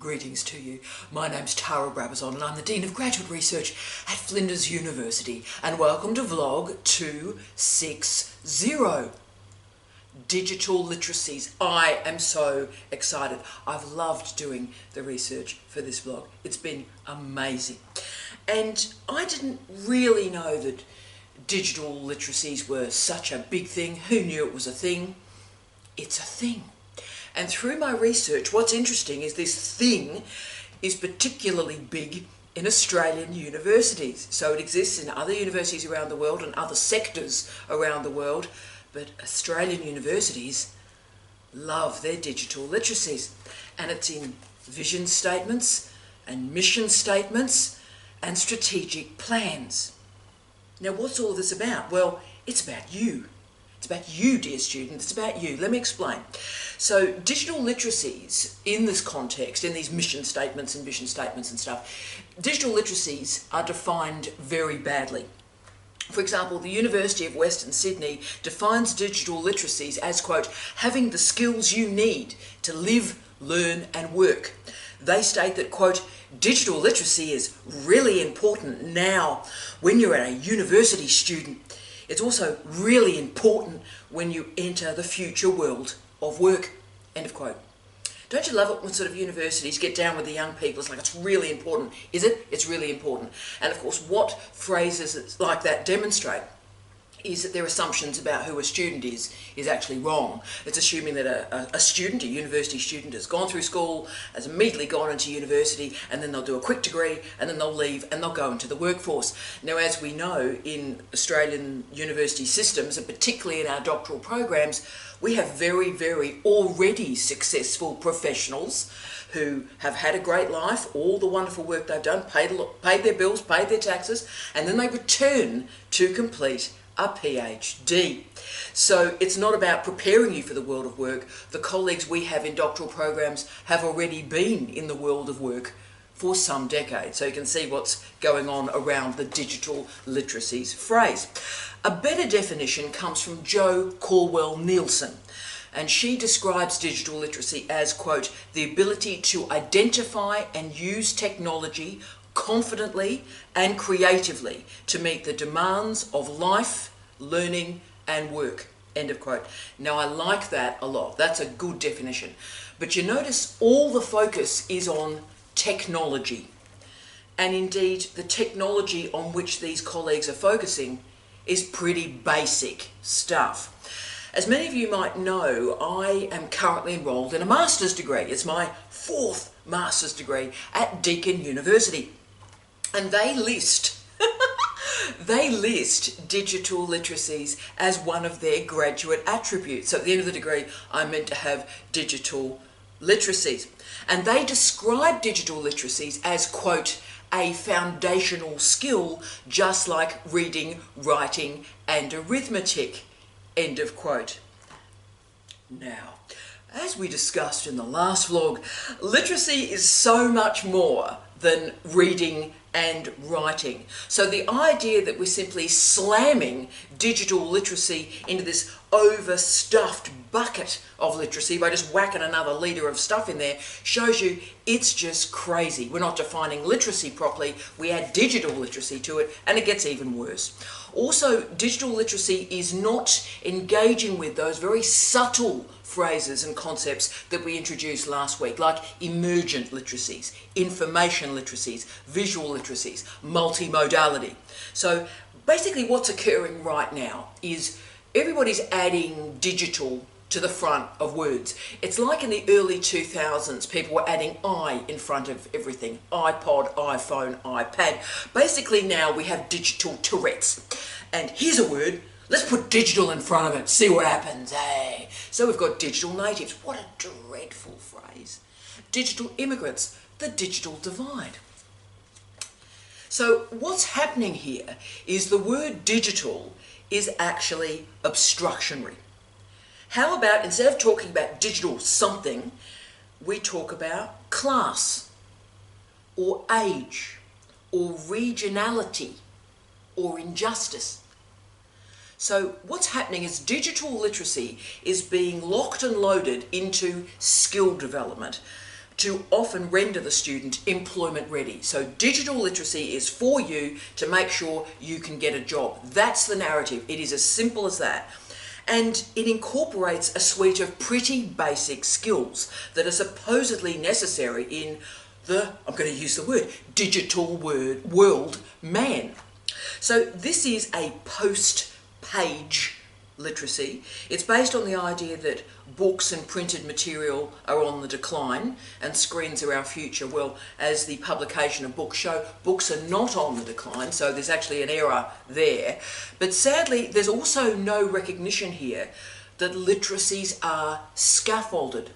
Greetings to you. My name's Brabazon and I'm the Dean of Graduate Research at Flinders University, and welcome to vlog 260. Digital literacies. I am so excited. I've loved doing the research for this vlog. It's been amazing. And I didn't really know that digital literacies were such a big thing. Who knew it was a thing? It's a thing. And through my research, what's interesting is this thing is particularly big in Australian universities. So it exists in other universities around the world and other sectors around the world, but Australian universities love their digital literacies. And it's in vision statements and mission statements and strategic plans. Now, what's all this about? Well, it's about you. It's about you, dear student. It's about you. Let me explain. So digital literacies in this context, in these mission statements and vision statements and stuff, digital literacies are defined very badly. For example, the University of Western Sydney defines digital literacies as, quote, having the skills you need to live, learn and work. They state that, quote, digital literacy is really important now when you're a university student. It's also really important when you enter the future world of work, end of quote. Don't you love it when sort of universities get down with the young people? It's like, it's really important. Is it? It's really important. And of course, what phrases like that demonstrate is that their assumptions about who a student is actually wrong. It's assuming that a student, a university student, has gone through school, has immediately gone into university, and then they'll do a quick degree, and then they'll leave, and they'll go into the workforce. Now, as we know, in Australian university systems, and particularly in our doctoral programs, we have very, very already successful professionals who have had a great life, all the wonderful work they've done, paid their bills, paid their taxes, and then they return to complete a PhD. So it's not about preparing you for the world of work. The colleagues we have in doctoral programs have already been in the world of work for some decades. So you can see what's going on around the digital literacies phrase. A better definition comes from Jo Caldwell-Nielsen, and she describes digital literacy as, quote, the ability to identify and use technology confidently and creatively to meet the demands of life, learning and work, end of quote. Now, I like that a lot. That's a good definition. But you notice all the focus is on technology. And indeed, the technology on which these colleagues are focusing is pretty basic stuff. As many of you might know, I am currently enrolled in a master's degree. It's my 4th master's degree at Deakin University. And they list digital literacies as one of their graduate attributes. So at the end of the degree, I'm meant to have digital literacies. And they describe digital literacies as, quote, a foundational skill, just like reading, writing, and arithmetic, end of quote. Now, as we discussed in the last vlog, literacy is so much more than reading and writing. So the idea that we're simply slamming digital literacy into this overstuffed bucket of literacy by just whacking another litre of stuff in there shows you it's just crazy. We're not defining literacy properly. We add digital literacy to it and it gets even worse. Also, digital literacy is not engaging with those very subtle phrases and concepts that we introduced last week, like emergent literacies, information literacies, visual literacies, multimodality. So basically what's occurring right now is everybody's adding digital to the front of words. It's like in the early 2000s, people were adding I in front of everything. iPod, iPhone, iPad. Basically now we have digital Tourettes. And here's a word, let's put digital in front of it, see what happens, hey. So we've got digital natives. What a dreadful phrase. Digital immigrants, the digital divide. So what's happening here is the word digital is actually obstructionary. How about, instead of talking about digital something, we talk about class, or age, or regionality, or injustice. So what's happening is digital literacy is being locked and loaded into skill development. to often render the student employment ready. So digital literacy is for you to make sure you can get a job. That's the narrative. It is as simple as that. And it incorporates a suite of pretty basic skills that are supposedly necessary in the, I'm going to use the word, digital world man. So this is a post-page literacy. It's based on the idea that books and printed material are on the decline and screens are our future. Well, as the publication of books show, books are not on the decline, so there's actually an error there. But sadly, there's also no recognition here that literacies are scaffolded.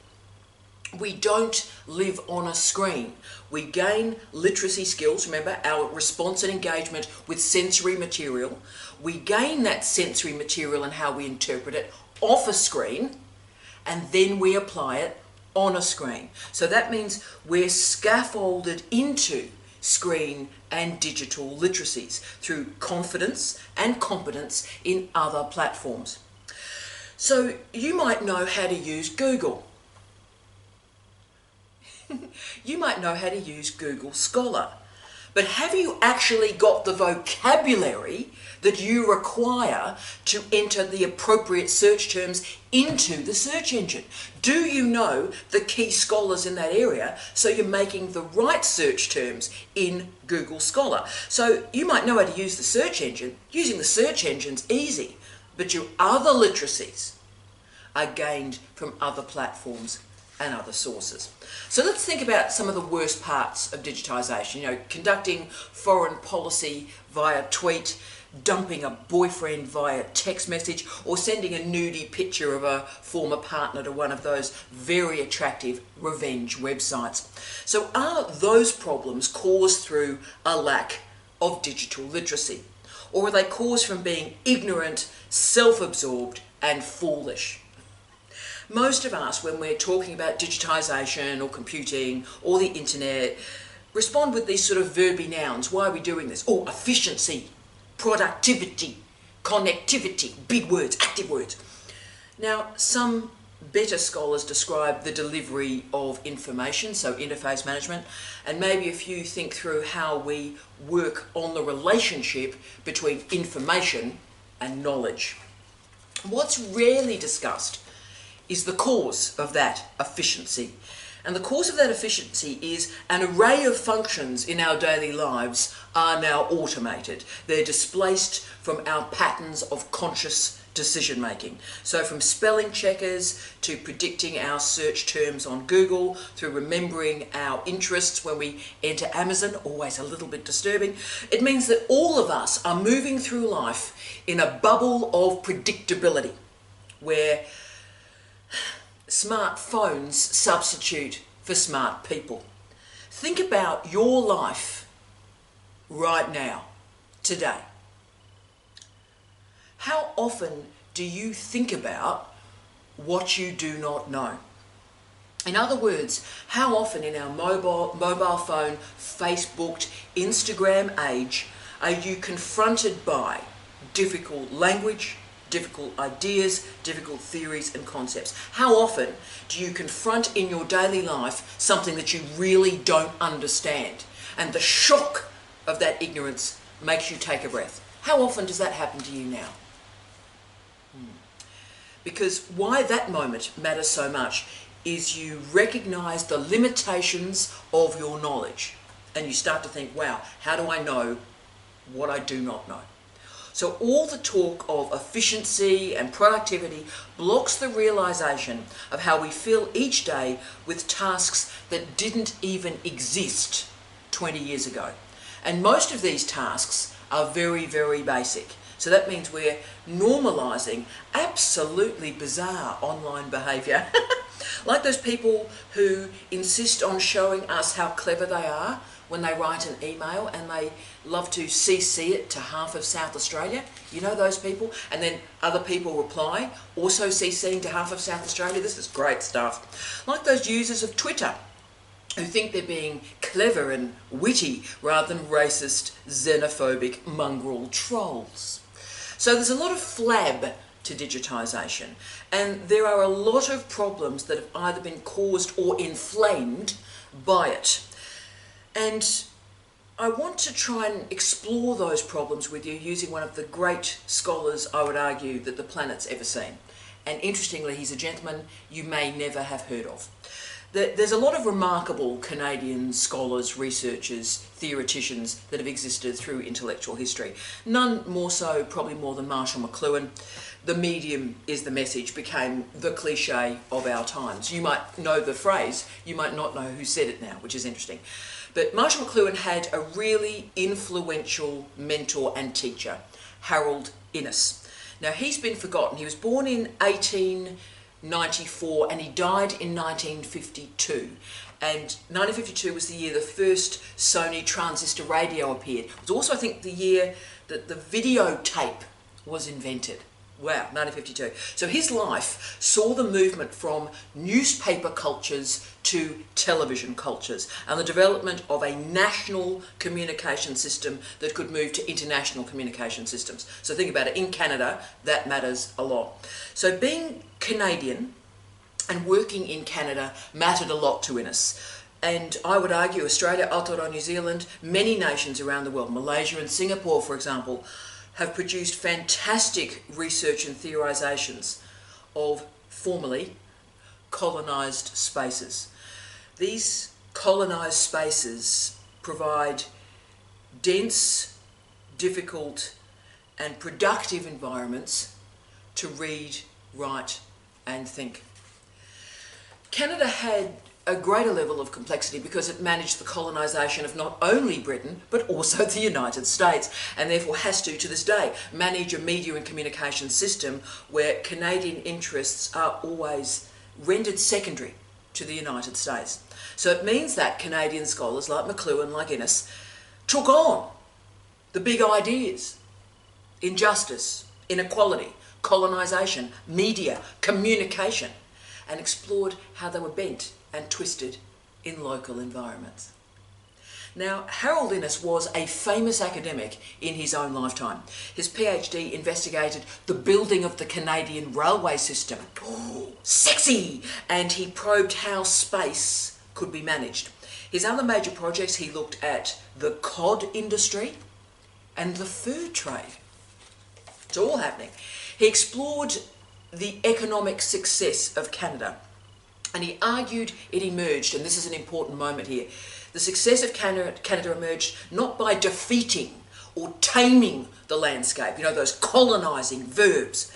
We don't live on a screen. We gain literacy skills, remember, our response and engagement with sensory material. We gain that sensory material and how we interpret it off a screen, and then we apply it on a screen. So that means we're scaffolded into screen and digital literacies through confidence and competence in other platforms. So you might know how to use Google. You might know how to use Google Scholar, but have you actually got the vocabulary that you require to enter the appropriate search terms into the search engine? Do you know the key scholars in that area so you're making the right search terms in Google Scholar? So you might know how to use the search engine. Using the search engine's easy, but your other literacies are gained from other platforms and other sources. So let's think about some of the worst parts of digitisation. You know, conducting foreign policy via tweet, dumping a boyfriend via text message, or sending a nudie picture of a former partner to one of those very attractive revenge websites. So are those problems caused through a lack of digital literacy? Or are they caused from being ignorant, self-absorbed and foolish? Most of us, when we're talking about digitisation or computing or the internet, respond with these sort of verby nouns. Why are we doing this? Oh, efficiency, productivity, connectivity, big words, active words. Now, some better scholars describe the delivery of information, so interface management, and maybe if you think through how we work on the relationship between information and knowledge. What's rarely discussed is the cause of that efficiency. And the cause of that efficiency is an array of functions in our daily lives are now automated. They're displaced from our patterns of conscious decision making. So from spelling checkers to predicting our search terms on Google, through remembering our interests when we enter Amazon, always a little bit disturbing. It means that all of us are moving through life in a bubble of predictability where smartphones substitute for smart people. Think about your life right now, today. How often do you think about what you do not know? In other words, how often in our mobile phone, Facebooked, Instagram age are you confronted by difficult language, difficult ideas, difficult theories and concepts? How often do you confront in your daily life something that you really don't understand, and the shock of that ignorance makes you take a breath? How often does that happen to you now? Because why that moment matters so much is you recognise the limitations of your knowledge, and you start to think, wow, how do I know what I do not know? So all the talk of efficiency and productivity blocks the realisation of how we fill each day with tasks that didn't even exist 20 years ago. And most of these tasks are very, very basic. So that means we're normalising absolutely bizarre online behaviour. Like those people who insist on showing us how clever they are when they write an email, and they love to CC it to half of South Australia. You know those people? And then other people reply, also CCing to half of South Australia. This is great stuff. Like those users of Twitter who think they're being clever and witty rather than racist, xenophobic, mongrel trolls. So there's a lot of flab to digitisation. And there are a lot of problems that have either been caused or inflamed by it. And I want to try and explore those problems with you using one of the great scholars, I would argue, that the planet's ever seen. And interestingly, he's a gentleman you may never have heard of. There's a lot of remarkable Canadian scholars, researchers, theoreticians that have existed through intellectual history. None more so, probably more than Marshall McLuhan. The medium is the message became the cliche of our times. You might know the phrase, you might not know who said it now, which is interesting. But Marshall McLuhan had a really influential mentor and teacher, Harold Innis. Now, he's been forgotten. He was born in 1894 and he died in 1952. And 1952 was the year the first Sony transistor radio appeared. It was also, I think, the year that the videotape was invented. Wow, 1952. So his life saw the movement from newspaper cultures to television cultures and the development of a national communication system that could move to international communication systems. So think about it, in Canada, that matters a lot. So being Canadian and working in Canada mattered a lot to Innis. And I would argue Australia, Aotearoa, New Zealand, many nations around the world, Malaysia and Singapore, for example, have produced fantastic research and theorisations of formerly colonised spaces. These colonised spaces provide dense, difficult and productive environments to read, write and think. Canada had a greater level of complexity because it managed the colonisation of not only Britain but also the United States, and therefore has to this day manage a media and communication system where Canadian interests are always rendered secondary to the United States. So it means that Canadian scholars like McLuhan, like Innis, took on the big ideas: injustice, inequality, colonisation, media, communication, and explored how they were bent and twisted in local environments. Now, Harold Innis was a famous academic in his own lifetime. His PhD investigated the building of the Canadian railway system. Ooh, sexy! And he probed how space could be managed. His other major projects, he looked at the cod industry and the fur trade. It's all happening. He explored the economic success of Canada, and he argued it emerged, and this is an important moment here, the success of Canada emerged not by defeating or taming the landscape, you know, those colonising verbs,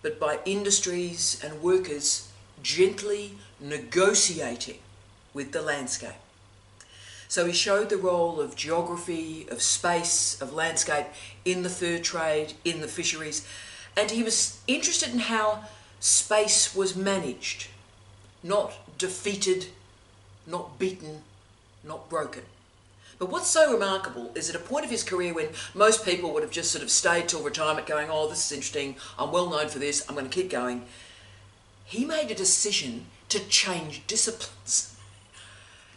but by industries and workers gently negotiating with the landscape. So he showed the role of geography, of space, of landscape in the fur trade, in the fisheries, and he was interested in how space was managed. Not defeated, not beaten, not broken. But what's so remarkable is at a point of his career when most people would have just sort of stayed till retirement going, oh, this is interesting, I'm well known for this, I'm going to keep going, he made a decision to change disciplines.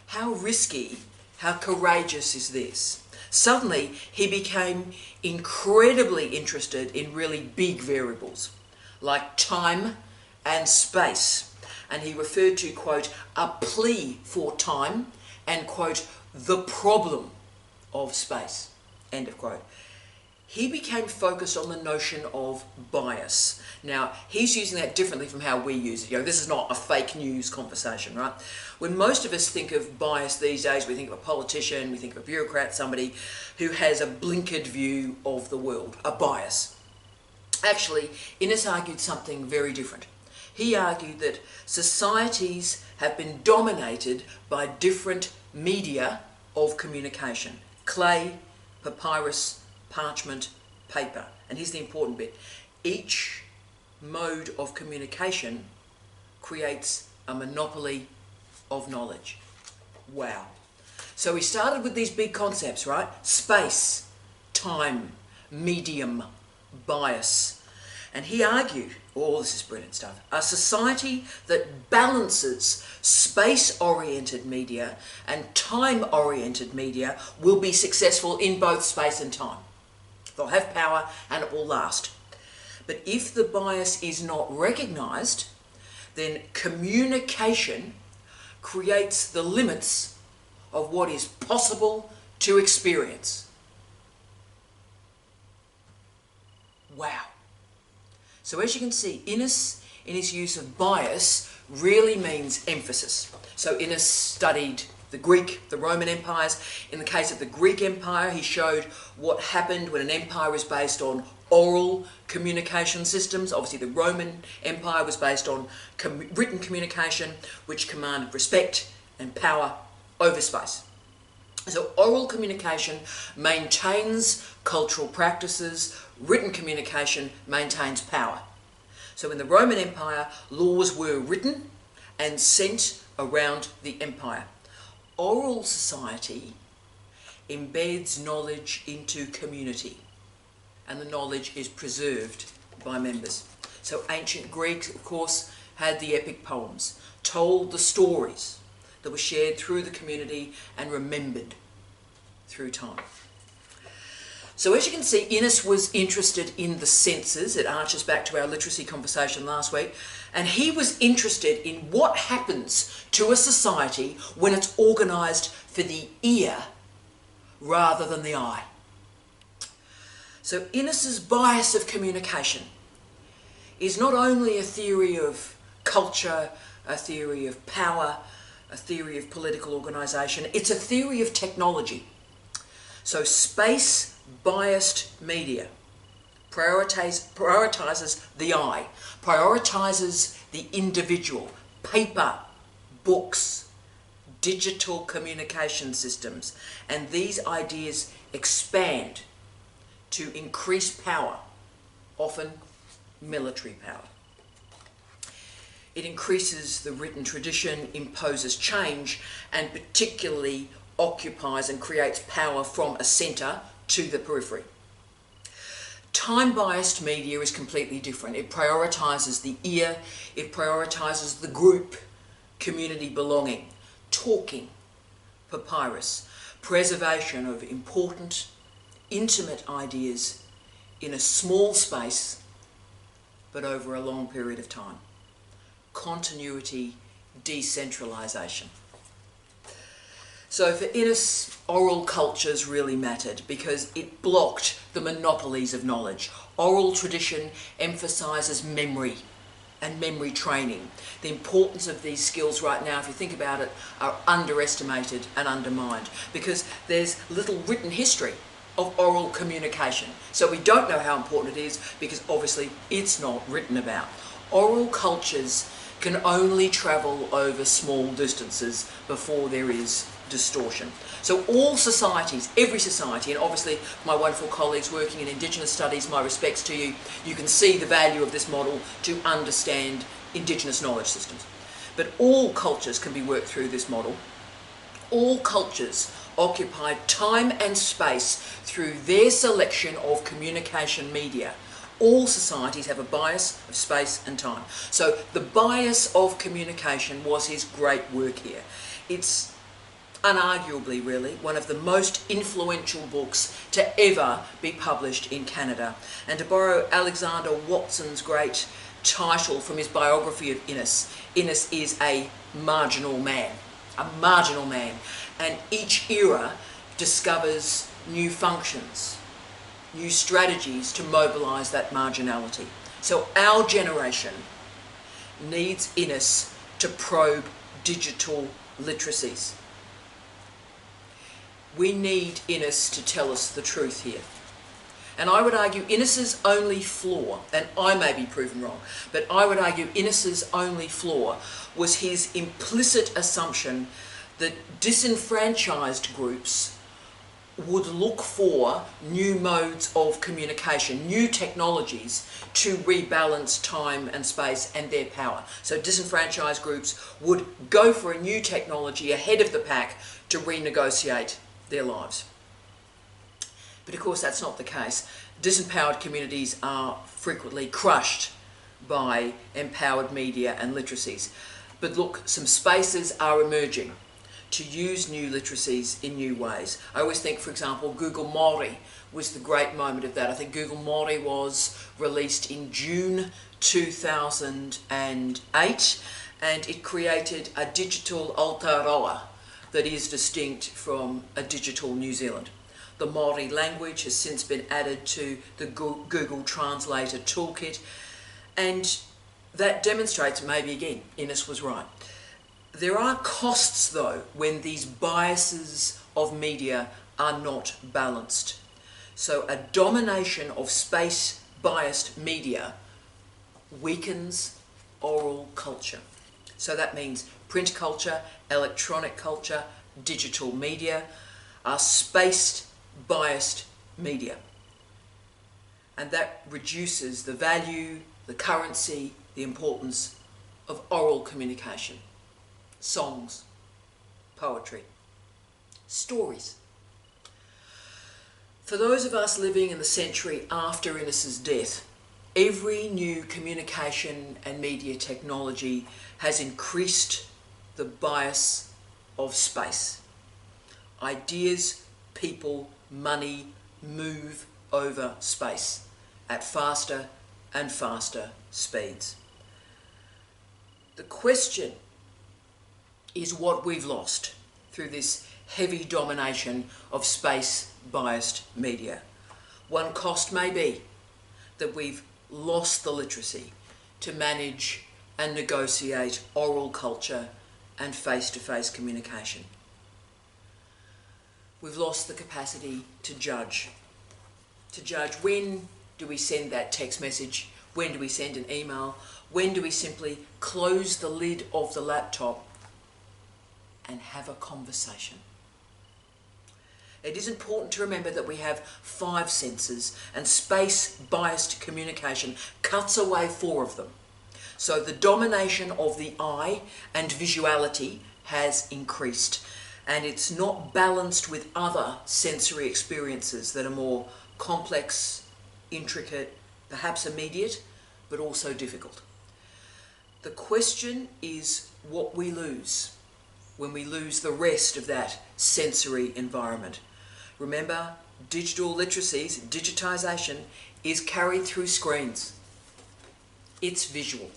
How risky, how courageous is this? Suddenly, he became incredibly interested in really big variables, like time and space. And he referred to, quote, a plea for time and, quote, the problem of space, end of quote. He became focused on the notion of bias. Now, he's using that differently from how we use it. You know, this is not a fake news conversation, right? When most of us think of bias these days, we think of a politician, we think of a bureaucrat, somebody who has a blinkered view of the world, a bias. Actually, Innis argued something very different. He argued that societies have been dominated by different media of communication: clay, papyrus, parchment, paper. And here's the important bit. Each mode of communication creates a monopoly of knowledge. Wow. So he started with these big concepts, right? Space, time, medium, bias. And he argued, oh, this is brilliant stuff, a society that balances space-oriented media and time-oriented media will be successful in both space and time. They'll have power and it will last. But if the bias is not recognised, then communication creates the limits of what is possible to experience. Wow. So as you can see, Innis, in his use of bias, really means emphasis. So Innis studied the Greek, the Roman empires. In the case of the Greek Empire, he showed what happened when an empire is based on oral communication systems. Obviously, the Roman Empire was based on written communication, which commanded respect and power over space. So oral communication maintains cultural practices, written communication maintains power. So in the Roman Empire, laws were written and sent around the empire. Oral society embeds knowledge into community, and the knowledge is preserved by members. So ancient Greeks, of course, had the epic poems, told the stories that were shared through the community and remembered through time. So as you can see, Innis was interested in the senses. It arches back to our literacy conversation last week. And he was interested in what happens to a society when it's organised for the ear rather than the eye. So Innis's bias of communication is not only a theory of culture, a theory of power, a theory of political organisation, it's a theory of technology. So space-biased media prioritises the eye, prioritises the individual, paper, books, digital communication systems, and these ideas expand to increase power, often military power. It increases the written tradition, imposes change, and particularly occupies and creates power from a centre to the periphery. Time-biased media is completely different. It prioritises the ear, it prioritises the group, community belonging, talking, papyrus, preservation of important, intimate ideas in a small space, but over a long period of time. Continuity, decentralisation. So for Innis, oral cultures really mattered because it blocked the monopolies of knowledge. Oral tradition emphasises memory and memory training. The importance of these skills right now, if you think about it, are underestimated and undermined because there's little written history of oral communication. So we don't know how important it is because obviously it's not written about. Oral cultures can only travel over small distances before there is distortion. So all societies, every society, and obviously my wonderful colleagues working in Indigenous studies, my respects to you, you can see the value of this model to understand Indigenous knowledge systems. But all cultures can be worked through this model. All cultures occupy time and space through their selection of communication media. All societies have a bias of space and time. So the bias of communication was his great work here. It's unarguably, really, one of the most influential books to ever be published in Canada. And to borrow Alexander Watson's great title from his biography of Innis, Innis is a marginal man. A marginal man. And each era discovers new functions, new strategies to mobilise that marginality. So our generation needs Innis to probe digital literacies. We need Innis to tell us the truth here. And I would argue Innis's only flaw, and I may be proven wrong, but I would argue Innis's only flaw was his implicit assumption that disenfranchised groups would look for new modes of communication, new technologies to rebalance time and space and their power. So disenfranchised groups would go for a new technology ahead of the pack to renegotiate their lives. But of course that's not the case. Disempowered communities are frequently crushed by empowered media and literacies. But look, some spaces are emerging to use new literacies in new ways. I always think, for example, Google Māori was the great moment of that. I think Google Māori was released in June 2008, and it created a digital Aotearoa that is distinct from a digital New Zealand. The Māori language has since been added to the Google Translator toolkit, and that demonstrates, maybe again, Innis was right. There are costs, though, when these biases of media are not balanced. So a domination of space-biased media weakens oral culture. So that means print culture, electronic culture, digital media are space-biased media. And that reduces the value, the currency, the importance of oral communication. Songs, poetry, stories. For those of us living in the century after Innis's death, every new communication and media technology has increased the bias of space. Ideas, people, money move over space at faster and faster speeds. The question is what we've lost through this heavy domination of space-biased media. One cost may be that we've lost the literacy to manage and negotiate oral culture and face-to-face communication. We've lost the capacity to judge. To judge, when do we send that text message? When do we send an email? When do we simply close the lid of the laptop and have a conversation? It is important to remember that we have 5 senses, and space-biased communication cuts away 4 of them. So the domination of the eye and visuality has increased, and it's not balanced with other sensory experiences that are more complex, intricate, perhaps immediate, but also difficult. The question is what we lose when we lose the rest of that sensory environment. Remember, digital literacies, digitisation, is carried through screens. It's visual.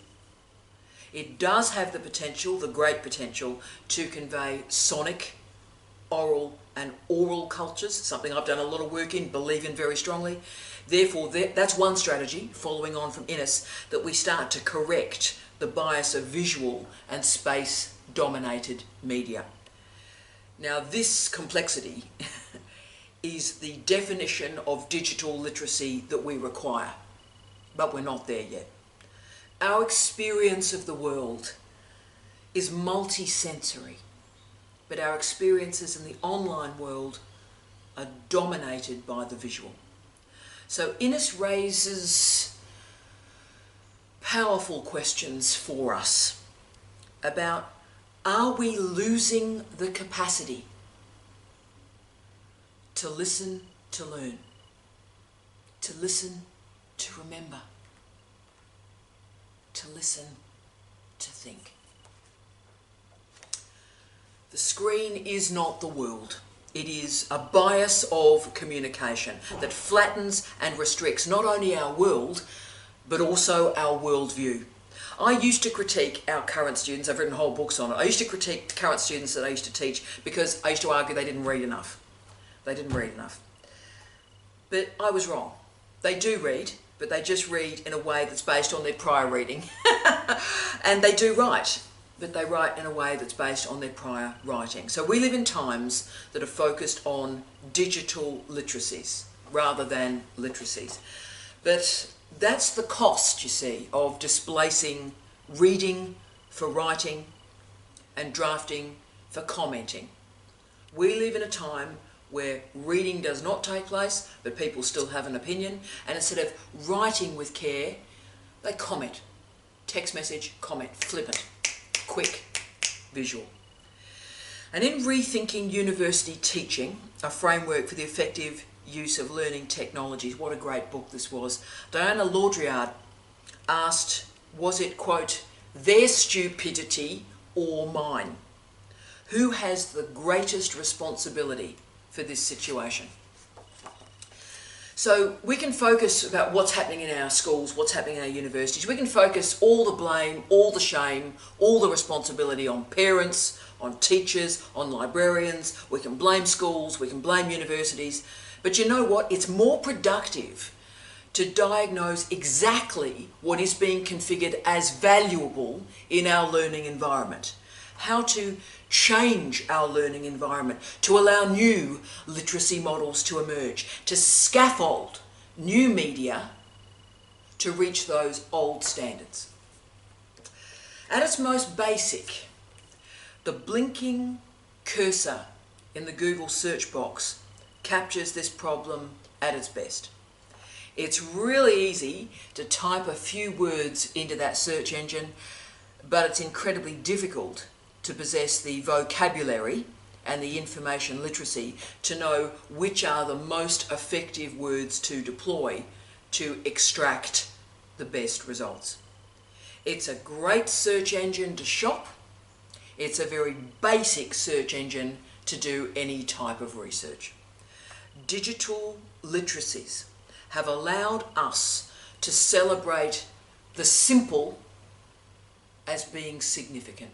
It does have the potential, the great potential, to convey sonic, oral and oral cultures, something I've done a lot of work in, believe in very strongly. Therefore, that's one strategy, following on from Innis, that we start to correct the bias of visual and space-dominated media. Now, this complexity is the definition of digital literacy that we require, but we're not there yet. Our experience of the world is multi-sensory, but our experiences in the online world are dominated by the visual. So Innis raises powerful questions for us about, are we losing the capacity to listen, to learn, to listen, to remember, to listen, to think? The screen is not the world. It is a bias of communication that flattens and restricts not only our world, but also our worldview. I used to critique our current students. I've written whole books on it. I used to critique the current students that I used to teach because I used to argue they didn't read enough. They didn't read enough. But I was wrong. They do read, but they just read in a way that's based on their prior reading. And they do write, but they write in a way that's based on their prior writing. So we live in times that are focused on digital literacies rather than literacies. But that's the cost, you see, of displacing reading for writing and drafting for commenting. We live in a time where reading does not take place, but people still have an opinion, and instead of writing with care, they comment. Text message, comment, flippant, quick, visual. And in Rethinking University Teaching, a framework for the effective use of learning technologies, what a great book this was, Diana Laudriard asked, was it, quote, their stupidity or mine? Who has the greatest responsibility for this situation? So we can focus about what's happening in our schools, what's happening in our universities. We can focus all the blame, all the shame, all the responsibility on parents, on teachers, on librarians. We can blame schools, we can blame universities. But you know what? It's more productive to diagnose exactly what is being configured as valuable in our learning environment. How to change our learning environment, to allow new literacy models to emerge, to scaffold new media to reach those old standards. At its most basic, the blinking cursor in the Google search box captures this problem at its best. It's really easy to type a few words into that search engine, but it's incredibly difficult to possess the vocabulary and the information literacy to know which are the most effective words to deploy to extract the best results. It's a great search engine to shop. It's a very basic search engine to do any type of research. Digital literacies have allowed us to celebrate the simple as being significant.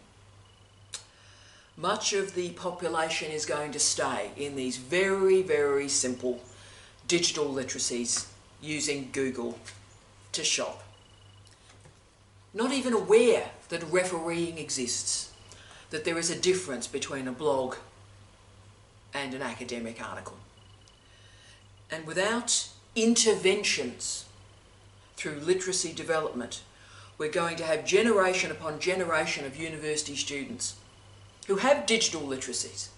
Much of the population is going to stay in these very, very simple digital literacies using Google to shop. Not even aware that refereeing exists, that there is a difference between a blog and an academic article. And without interventions through literacy development, we're going to have generation upon generation of university students who have digital literacies.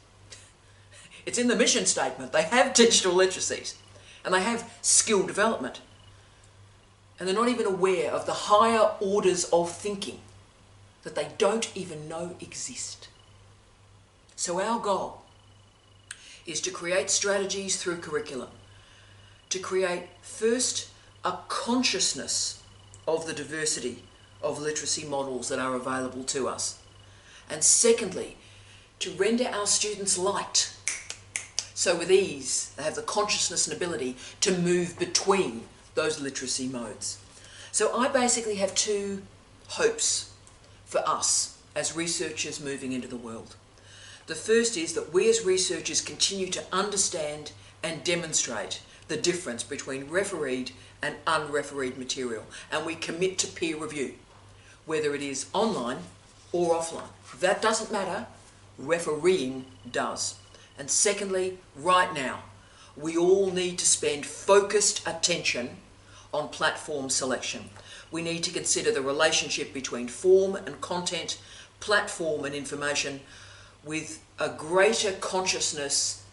It's in the mission statement. They have digital literacies and they have skill development. And they're not even aware of the higher orders of thinking that they don't even know exist. So our goal is to create strategies through curriculum, to create first a consciousness of the diversity of literacy models that are available to us. And secondly, to render our students light. So with ease, they have the consciousness and ability to move between those literacy modes. So I basically have two hopes for us as researchers moving into the world. The first is that we as researchers continue to understand and demonstrate the difference between refereed and unrefereed material, and we commit to peer review, whether it is online or offline. That doesn't matter, refereeing does. And secondly, right now, we all need to spend focused attention on platform selection. We need to consider the relationship between form and content, platform and information, with a greater consciousness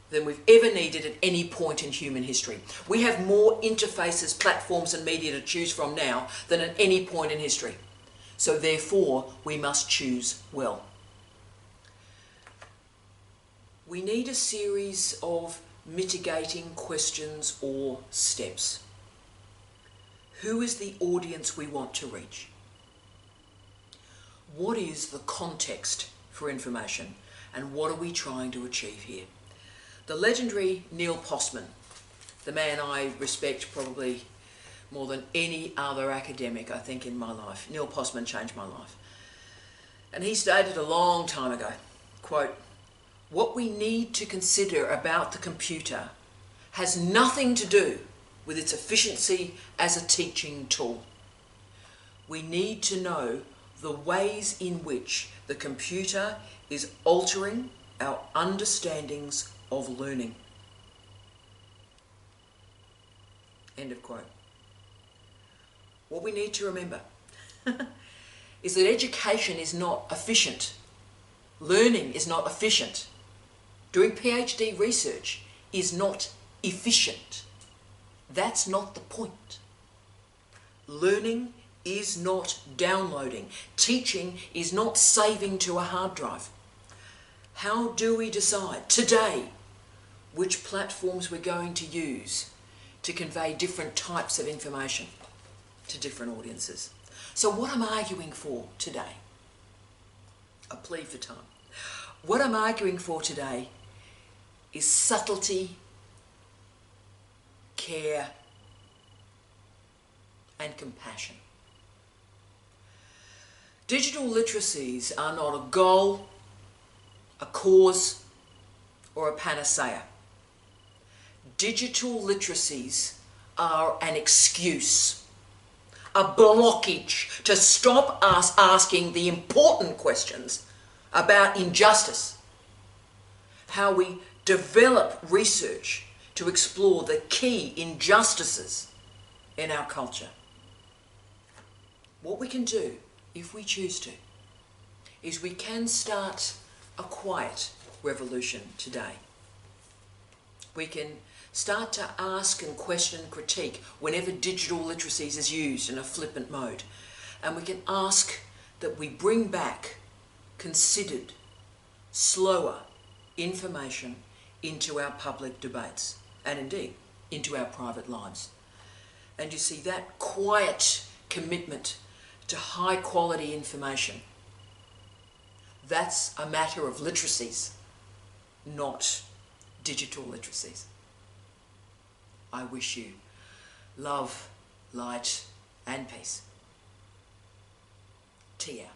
than we've ever needed at any point in human history. We have more interfaces, platforms and media to choose from now than at any point in history. So therefore, we must choose well. We need a series of mitigating questions or steps. Who is the audience we want to reach? What is the context for information, and what are we trying to achieve here? The legendary Neil Postman, the man I respect probably more than any other academic, I think, in my life. Neil Postman changed my life. And he stated a long time ago, quote, "What we need to consider about the computer has nothing to do with its efficiency as a teaching tool. We need to know the ways in which the computer is altering our understandings of learning." End of quote. What we need to remember is that education is not efficient. Learning is not efficient. Doing PhD research is not efficient. That's not the point. Learning is not downloading. Teaching is not saving to a hard drive. How do we decide today which platforms we're going to use to convey different types of information to different audiences? So what I'm arguing for today, a plea for time, What I'm arguing for today is subtlety, care, and compassion. Digital literacies are not a goal, a cause, or a panacea. Digital literacies are an excuse, a blockage to stop us asking the important questions about injustice, how we develop research to explore the key injustices in our culture. What we can do, if we choose to, is we can start a quiet revolution today. We can start to ask and question and critique whenever digital literacies is used in a flippant mode. And we can ask that we bring back considered, slower information into our public debates and indeed into our private lives. And you see, that quiet commitment to high quality information, that's a matter of literacies, not digital literacies. I wish you love, light and peace. Tia.